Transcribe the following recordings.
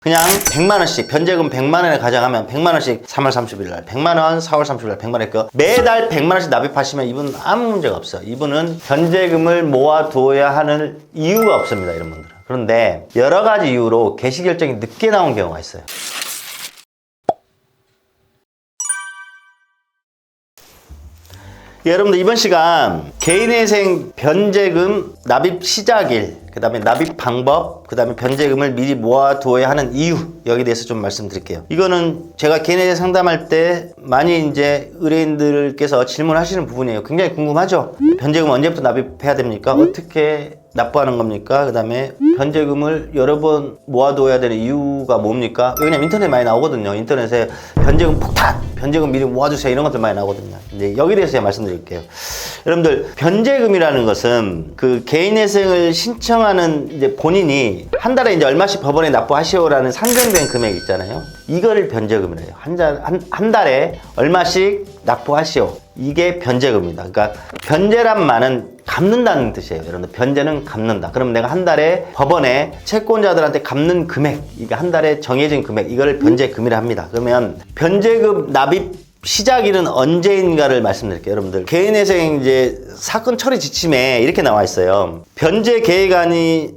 그냥 100만원씩 변제금 100만원에 가정하면 100만원씩 3월 30일 날 100만원, 4월 30일 날 100만원 매달 100만원씩 납입하시면 이분은 아무 문제가 없어요. 이분은 변제금을 모아두어야 하는 이유가 없습니다. 이런 분들은. 그런데 여러 가지 이유로 개시 결정이 늦게 나온 경우가 있어요. 여러분들 이번 시간 개인회생 변제금 납입 시작일, 그 다음에 납입 방법, 그 다음에 변제금을 미리 모아두어야 하는 이유, 여기에 대해서 좀 말씀드릴게요. 이거는 제가 개인회생 상담할 때 많이 이제 의뢰인들께서 질문하시는 부분이에요. 굉장히 궁금하죠? 변제금 언제부터 납입해야 됩니까? 어떻게 납부하는 겁니까? 그 다음에 변제금을 여러 번 모아두어야 되는 이유가 뭡니까? 왜냐면 인터넷에 많이 나오거든요. 인터넷에 변제금 폭탄! 변제금 미리 모아주세요. 이런 것들 많이 나오거든요. 이제 여기에 대해서 제가 말씀드릴게요. 여러분들, 변제금이라는 것은 그 개인회생을 신청하는 이제 본인이 한 달에 이제 얼마씩 법원에 납부하시오라는 산정된 금액 있잖아요. 이거를 변제금이래요. 한 달에 얼마씩 납부하시오. 이게 변제금입니다. 그러니까 변제란 말은 갚는다는 뜻이에요. 여러분들, 변제는 갚는다. 그럼 내가 한 달에 법원에 채권자들한테 갚는 금액, 이게 한 달에 정해진 금액, 이거를 변제금이라 합니다. 그러면 변제금 납입 시작일은 언제인가를 말씀드릴게요. 여러분들, 개인회생 이제 사건 처리 지침에 이렇게 나와 있어요. 변제 계획안이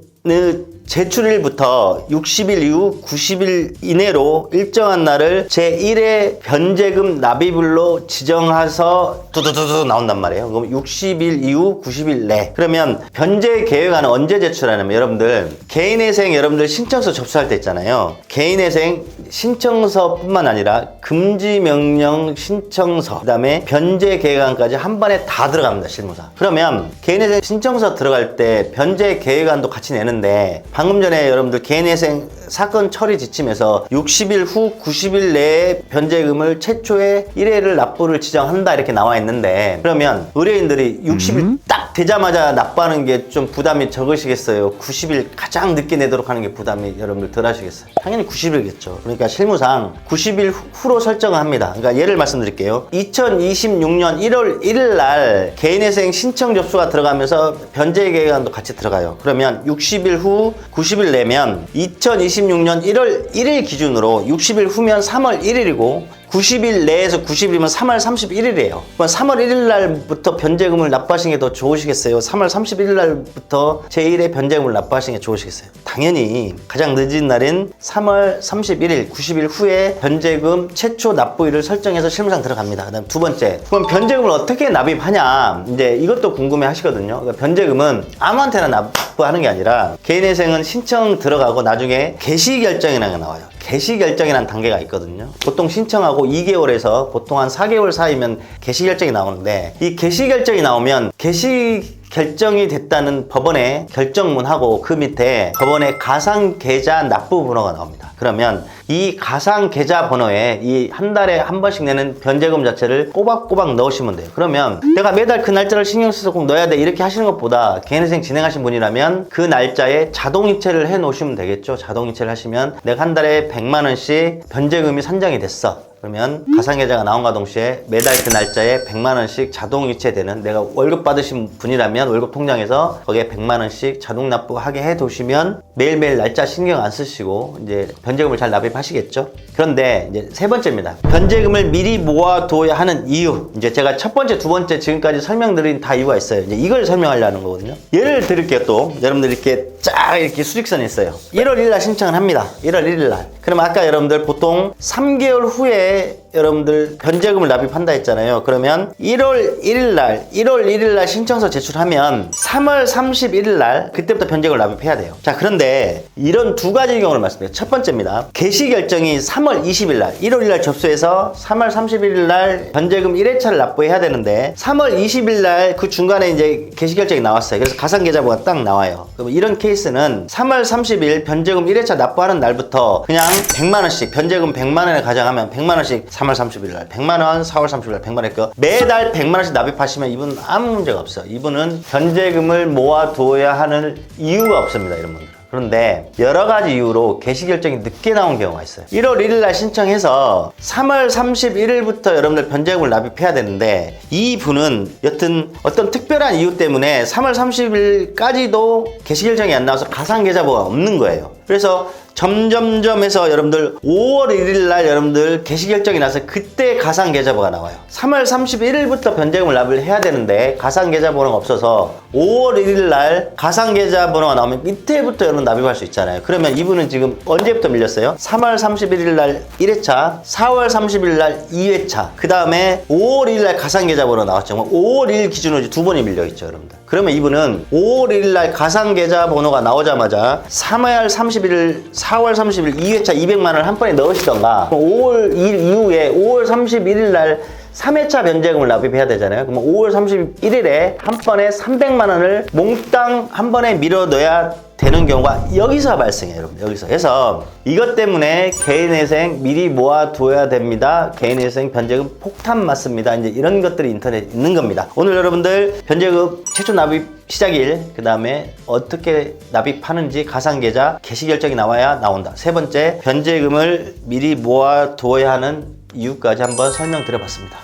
제출일부터 60일 이후 90일 이내로 일정한 날을 제1회 변제금 납입일로 지정해서 두두두두 나온단 말이에요. 그럼 60일 이후 90일 내. 그러면 변제 계획안은 언제 제출하냐면, 여러분들 개인회생 여러분들 신청서 접수할 때 있잖아요. 개인회생 신청서뿐만 아니라 금지명령 신청서, 그 다음에 변제 계획안까지 한 번에 다 들어갑니다. 실무상. 그러면 개인회생 신청서 들어갈 때 변제 계획안도 같이 내는데, 방금 전에 여러분들 개인회생 사건 처리 지침에서 60일 후 90일 내에 변제금을 최초의 1회를 납부를 지정한다 이렇게 나와 있는데, 그러면 의뢰인들이 60일 딱 되자마자 납부하는 게 좀 부담이 적으시겠어요? 90일 가장 늦게 내도록 하는 게 부담이 여러분들 덜 하시겠어요? 당연히 90일겠죠. 그러니까 실무상 90일 후로 설정을 합니다. 그러니까 예를 말씀드릴게요. 2026년 1월 1일 날 개인회생 신청 접수가 들어가면서 변제 계획안도 같이 들어가요. 그러면 60일 후 90일 내면 2026년 1월 1일 기준으로 60일 후면 3월 1일이고 90일 내에서 90일이면 3월 31일이에요. 그럼 3월 1일 날부터 변제금을 납부하시는 게 더 좋으시겠어요? 3월 31일 날부터 제1회 변제금을 납부하시는 게 좋으시겠어요? 당연히 가장 늦은 날인 3월 31일, 90일 후에 변제금 최초 납부일을 설정해서 실무상 들어갑니다. 그 다음 두 번째, 그럼 변제금을 어떻게 납입하냐? 이제 이것도 궁금해 하시거든요. 그러니까 변제금은 아무한테나 납부하는 게 아니라 개인회생은 신청 들어가고 나중에 개시결정이라는 게 나와요. 개시결정이라는 단계가 있거든요. 보통 신청하고 2개월에서 보통 한 4개월 사이면 개시결정이 나오는데, 이 개시결정이 나오면 개시결정이 됐다는 법원의 결정문하고 그 밑에 법원의 가상계좌 납부번호가 나옵니다. 그러면 이 가상계좌 번호에 이 한 달에 한 번씩 내는 변제금 자체를 꼬박꼬박 넣으시면 돼요. 그러면 내가 매달 그 날짜를 신경 써서 꼭 넣어야 돼 이렇게 하시는 것보다, 개인회생 진행하신 분이라면 그 날짜에 자동이체를 해 놓으시면 되겠죠. 자동이체를 하시면 내가 한 달에 100만원씩 변제금이 산정이 됐어. 그러면 가상계좌가 나온과 동시에 매달 그 날짜에 100만원씩 자동 이체되는, 내가 월급 받으신 분이라면 월급 통장에서 거기에 100만원씩 자동 납부하게 해 두시면 매일매일 날짜 신경 안 쓰시고 이제 변제금을 잘 납입하시겠죠. 그런데 이제 세 번째입니다. 변제금을 미리 모아둬야 하는 이유. 이제 제가 첫 번째, 두 번째 지금까지 설명드린 다 이유가 있어요. 이제 이걸 설명하려는 거거든요. 예를 드릴게요. 또 여러분들 이렇게 쫙 이렇게 수익선이 있어요. 1월 1일 날 신청을 합니다. 1월 1일 날. 그럼 아까 여러분들 보통 3개월 후에 여러분들 변제금을 납입한다 했잖아요. 그러면 1월 1일 날 신청서 제출하면 3월 31일 날 그때부터 변제금을 납입해야 돼요. 자, 그런데 이런 두 가지 경우를 말씀드려요. 첫 번째입니다. 개시 결정이 3월 20일 날, 1월 1일 날 접수해서 3월 31일 날 변제금 1회차를 납부해야 되는데 3월 20일 날 그 중간에 이제 개시 결정이 나왔어요. 그래서 가상계좌부가 딱 나와요. 그럼 이런 케이스는 3월 30일 변제금 1회차 납부하는 날부터 그냥 100만원씩, 변제금 100만원에 가정하면 100만원씩 3월 30일 날 100만원, 4월 30일 날 100만원, 매달 100만원씩 납입하시면 이분은 아무 문제가 없어요. 이분은 변제금을 모아두어야 하는 이유가 없습니다. 이런 분들은. 그런데 여러 가지 이유로 개시 결정이 늦게 나온 경우가 있어요. 1월 1일 날 신청해서 3월 31일부터 여러분들 변제금을 납입해야 되는데, 이 분은 여튼 어떤 특별한 이유 때문에 3월 30일까지도 개시 결정이 안 나와서 가상계좌부가 없는 거예요. 그래서 점점점 해서 여러분들 5월 1일 날 여러분들 개시 결정이 나서 그때 가상계좌번호가 나와요. 3월 31일부터 변제금을 납입을 해야 되는데 가상계좌번호가 없어서 5월 1일 날 가상계좌번호가 나오면 밑에부터 여러분 납입할 수 있잖아요. 그러면 이분은 지금 언제부터 밀렸어요? 3월 31일 날 1회차, 4월 30일 날 2회차, 그 다음에 5월 1일 날 가상계좌번호 나왔죠. 5월 1일 기준으로 두 번이 밀려있죠, 여러분들. 그러면 이분은 5월 1일 날 가상계좌번호가 나오자마자 3월 31일, 4월 30일 2회차 200만 원을 한 번에 넣으시던가 5월 2일 이후에 5월 31일 날 3회차 변제금을 납입해야 되잖아요. 그럼 5월 31일에 한 번에 300만 원을 몽땅 한 번에 밀어 넣어야 되는 경우가 여기서 발생해요, 여러분. 여기서. 그래서 이것 때문에 개인회생 미리 모아두어야 됩니다. 개인회생 변제금 폭탄 맞습니다. 이제 이런 것들이 인터넷에 있는 겁니다. 오늘 여러분들 변제금 최초 납입 시작일, 그 다음에 어떻게 납입하는지 가상계좌 개시 결정이 나와야 나온다. 세 번째, 변제금을 미리 모아두어야 하는 이유까지 한번 설명드려봤습니다.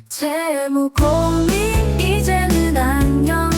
재무 고민 이제는 안녕.